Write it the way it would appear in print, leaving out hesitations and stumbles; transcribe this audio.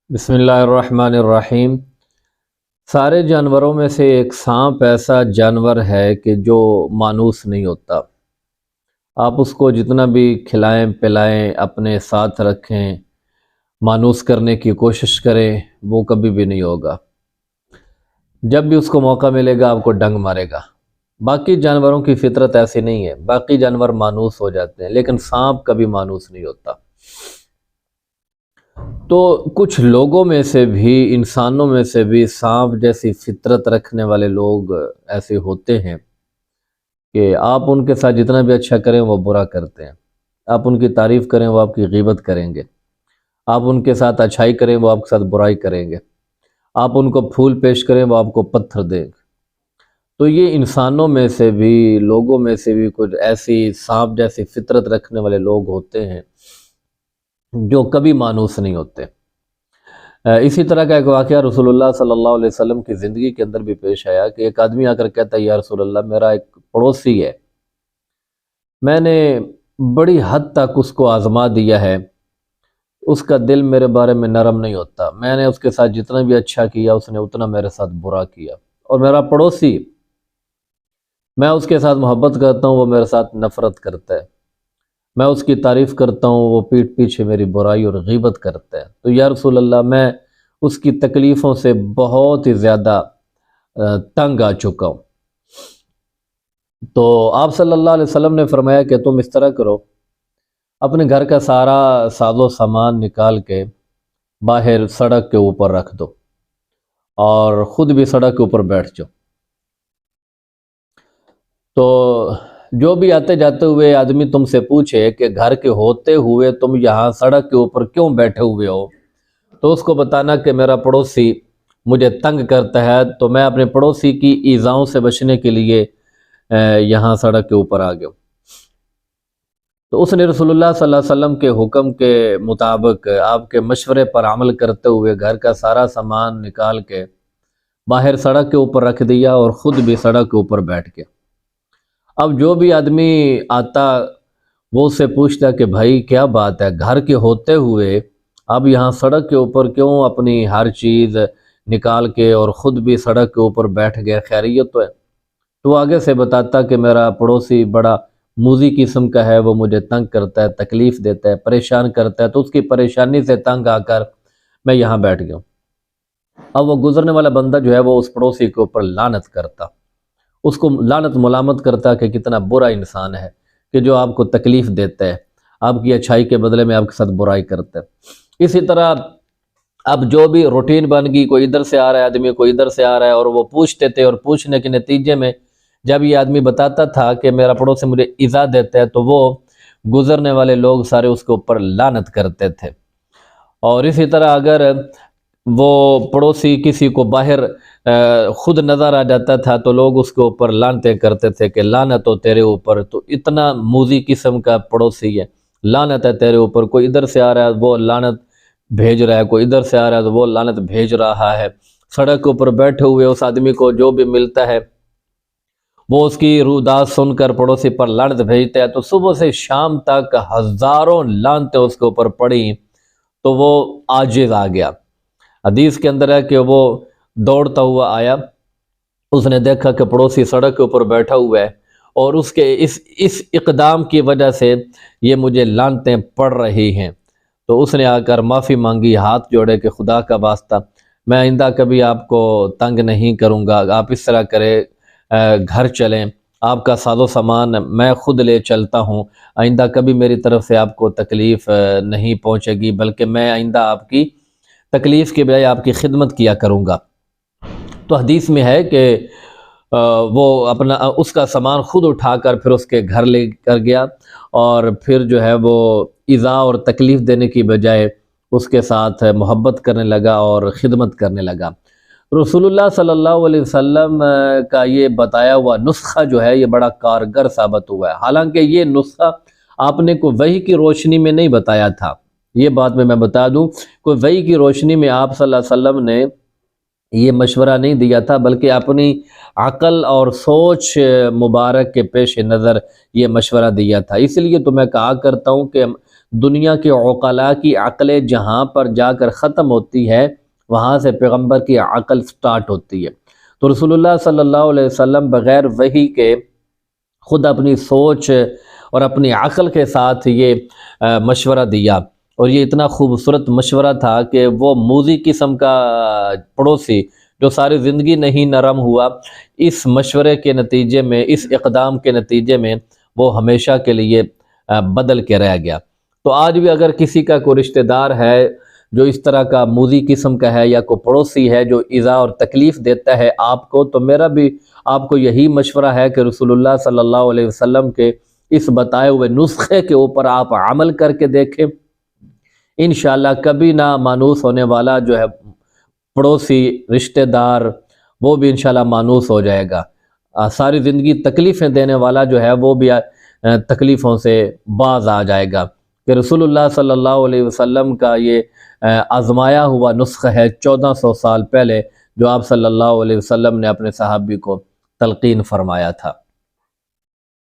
بسم اللہ الرحمن الرحیم۔ سارے جانوروں میں سے ایک سانپ ایسا جانور ہے کہ جو مانوس نہیں ہوتا۔ آپ اس کو جتنا بھی کھلائیں پلائیں، اپنے ساتھ رکھیں، مانوس کرنے کی کوشش کریں، وہ کبھی بھی نہیں ہوگا۔ جب بھی اس کو موقع ملے گا آپ کو ڈنگ مارے گا۔ باقی جانوروں کی فطرت ایسی نہیں ہے، باقی جانور مانوس ہو جاتے ہیں، لیکن سانپ کبھی مانوس نہیں ہوتا۔ تو کچھ لوگوں میں سے بھی، انسانوں میں سے بھی سانپ جیسی فطرت رکھنے والے لوگ ایسے ہوتے ہیں کہ آپ ان کے ساتھ جتنا بھی اچھا کریں وہ برا کرتے ہیں، آپ ان کی تعریف کریں وہ آپ کی غیبت کریں گے، آپ ان کے ساتھ اچھائی کریں وہ آپ کے ساتھ برائی کریں گے، آپ ان کو پھول پیش کریں وہ آپ کو پتھر دیں گے۔ تو یہ انسانوں میں سے بھی، لوگوں میں سے بھی کچھ ایسی سانپ جیسی فطرت رکھنے والے لوگ ہوتے ہیں جو کبھی مانوس نہیں ہوتے۔ اسی طرح کا ایک واقعہ رسول اللہ صلی اللہ علیہ وسلم کی زندگی کے اندر بھی پیش آیا کہ ایک آدمی آ کر کہتا ہے، یا رسول اللہ، میرا ایک پڑوسی ہے، میں نے بڑی حد تک اس کو آزما دیا ہے، اس کا دل میرے بارے میں نرم نہیں ہوتا، میں نے اس کے ساتھ جتنا بھی اچھا کیا اس نے اتنا میرے ساتھ برا کیا، اور میرا پڑوسی، میں اس کے ساتھ محبت کرتا ہوں وہ میرے ساتھ نفرت کرتا ہے، میں اس کی تعریف کرتا ہوں وہ پیٹھ پیچھے میری برائی اور غیبت کرتا ہے، تو یا رسول اللہ میں اس کی تکلیفوں سے بہت ہی زیادہ تنگ آ چکا ہوں۔ تو آپ صلی اللہ علیہ وسلم نے فرمایا کہ تم اس طرح کرو، اپنے گھر کا سارا ساز و سامان نکال کے باہر سڑک کے اوپر رکھ دو اور خود بھی سڑک کے اوپر بیٹھ جاؤ۔ تو جو بھی آتے جاتے ہوئے آدمی تم سے پوچھے کہ گھر کے ہوتے ہوئے تم یہاں سڑک کے اوپر کیوں بیٹھے ہوئے ہو، تو اس کو بتانا کہ میرا پڑوسی مجھے تنگ کرتا ہے، تو میں اپنے پڑوسی کی ایذاؤں سے بچنے کے لیے یہاں سڑک کے اوپر آ گیا۔ تو اس نے رسول اللہ صلی اللہ علیہ وسلم کے حکم کے مطابق، آپ کے مشورے پر عمل کرتے ہوئے گھر کا سارا سامان نکال کے باہر سڑک کے اوپر رکھ دیا اور خود بھی سڑک کے اوپر بیٹھ گیا۔ اب جو بھی آدمی آتا وہ اس سے پوچھتا کہ بھائی کیا بات ہے، گھر کے ہوتے ہوئے اب یہاں سڑک کے اوپر کیوں اپنی ہر چیز نکال کے اور خود بھی سڑک کے اوپر بیٹھ گیا، خیریت تو ہے؟ تو آگے سے بتاتا کہ میرا پڑوسی بڑا موذی قسم کا ہے، وہ مجھے تنگ کرتا ہے، تکلیف دیتا ہے، پریشان کرتا ہے، تو اس کی پریشانی سے تنگ آ کر میں یہاں بیٹھ گیا ہوں۔ اب وہ گزرنے والا بندہ جو ہے وہ اس پڑوسی کے اوپر لعنت کرتا، اس کو لعنت ملامت کرتا کہ کتنا برا انسان ہے کہ جو آپ کو تکلیف دیتا ہے، آپ کی اچھائی کے بدلے میں آپ کے ساتھ برائی کرتا ہے۔ اسی طرح اب جو بھی روٹین بن گئی، کوئی ادھر سے آ رہا ہے آدمی، کوئی ادھر سے آ رہا ہے، اور وہ پوچھتے تھے، اور پوچھنے کے نتیجے میں جب یہ آدمی بتاتا تھا کہ میرا پڑوسی مجھے ایذا دیتا ہے، تو وہ گزرنے والے لوگ سارے اس کے اوپر لعنت کرتے تھے۔ اور اسی طرح اگر وہ پڑوسی کسی کو باہر خود نظر آ جاتا تھا تو لوگ اس کے اوپر لعنتیں کرتے تھے کہ لعنت ہو تیرے اوپر، تو اتنا موذی قسم کا پڑوسی ہے، لعنت ہے تیرے اوپر، کوئی ادھر سے آ رہا ہے وہ لعنت بھیج رہا ہے، کوئی ادھر سے آ رہا ہے تو وہ لعنت بھیج رہا ہے۔ سڑک کے اوپر بیٹھے ہوئے اس آدمی کو جو بھی ملتا ہے وہ اس کی روداد سن کر پڑوسی پر لعنت بھیجتا ہے، تو صبح سے شام تک ہزاروں لعنتیں اس کے اوپر پڑی، تو وہ عاجز آ گیا۔ حدیث کے اندر ہے کہ وہ دوڑتا ہوا آیا، اس نے دیکھا کہ پڑوسی سڑک کے اوپر بیٹھا ہوا ہے اور اس کے اس اقدام کی وجہ سے یہ مجھے لعنتیں پڑ رہی ہیں۔ تو اس نے آ کر معافی مانگی، ہاتھ جوڑے کہ خدا کا واسطہ میں آئندہ کبھی آپ کو تنگ نہیں کروں گا، آپ اس طرح کرے، گھر چلیں، آپ کا ساز و سامان میں خود لے چلتا ہوں، آئندہ کبھی میری طرف سے آپ کو تکلیف نہیں پہنچے گی، بلکہ میں آئندہ آپ کی تکلیف کے بجائے آپ کی خدمت کیا کروں گا۔ تو حدیث میں ہے کہ وہ اپنا اس کا سامان خود اٹھا کر پھر اس کے گھر لے کر گیا، اور پھر جو ہے وہ ایذا اور تکلیف دینے کی بجائے اس کے ساتھ محبت کرنے لگا اور خدمت کرنے لگا۔ رسول اللہ صلی اللہ علیہ وسلم کا یہ بتایا ہوا نسخہ جو ہے یہ بڑا کارگر ثابت ہوا ہے، حالانکہ یہ نسخہ آپ نے کو وحی کی روشنی میں نہیں بتایا تھا، یہ بات میں بتا دوں، کوئی وحی کی روشنی میں آپ صلی اللہ علیہ وسلم نے یہ مشورہ نہیں دیا تھا، بلکہ اپنی عقل اور سوچ مبارک کے پیش نظر یہ مشورہ دیا تھا۔ اس لیے تو میں کہا کرتا ہوں کہ دنیا کے عقلاء کی عقلیں جہاں پر جا کر ختم ہوتی ہے وہاں سے پیغمبر کی عقل سٹارٹ ہوتی ہے۔ تو رسول اللہ صلی اللہ علیہ وسلم بغیر وحی کے خود اپنی سوچ اور اپنی عقل کے ساتھ یہ مشورہ دیا، اور یہ اتنا خوبصورت مشورہ تھا کہ وہ موذی قسم کا پڑوسی جو ساری زندگی نہیں نرم ہوا، اس مشورے کے نتیجے میں، اس اقدام کے نتیجے میں وہ ہمیشہ کے لیے بدل کے رہ گیا۔ تو آج بھی اگر کسی کا کوئی رشتہ دار ہے جو اس طرح کا موذی قسم کا ہے، یا کوئی پڑوسی ہے جو ایذا اور تکلیف دیتا ہے آپ کو، تو میرا بھی آپ کو یہی مشورہ ہے کہ رسول اللہ صلی اللہ علیہ وسلم کے اس بتائے ہوئے نسخے کے اوپر آپ عمل کر کے دیکھیں، انشاءاللہ کبھی نہ مانوس ہونے والا جو ہے پڑوسی رشتہ دار، وہ بھی انشاءاللہ مانوس ہو جائے گا۔ ساری زندگی تکلیفیں دینے والا جو ہے وہ بھی تکلیفوں سے باز آ جائے گا، کہ رسول اللہ صلی اللہ علیہ وسلم کا یہ آزمایا ہوا نسخہ ہے 1400 سال پہلے، جو آپ صلی اللہ علیہ وسلم نے اپنے صحابی کو تلقین فرمایا تھا۔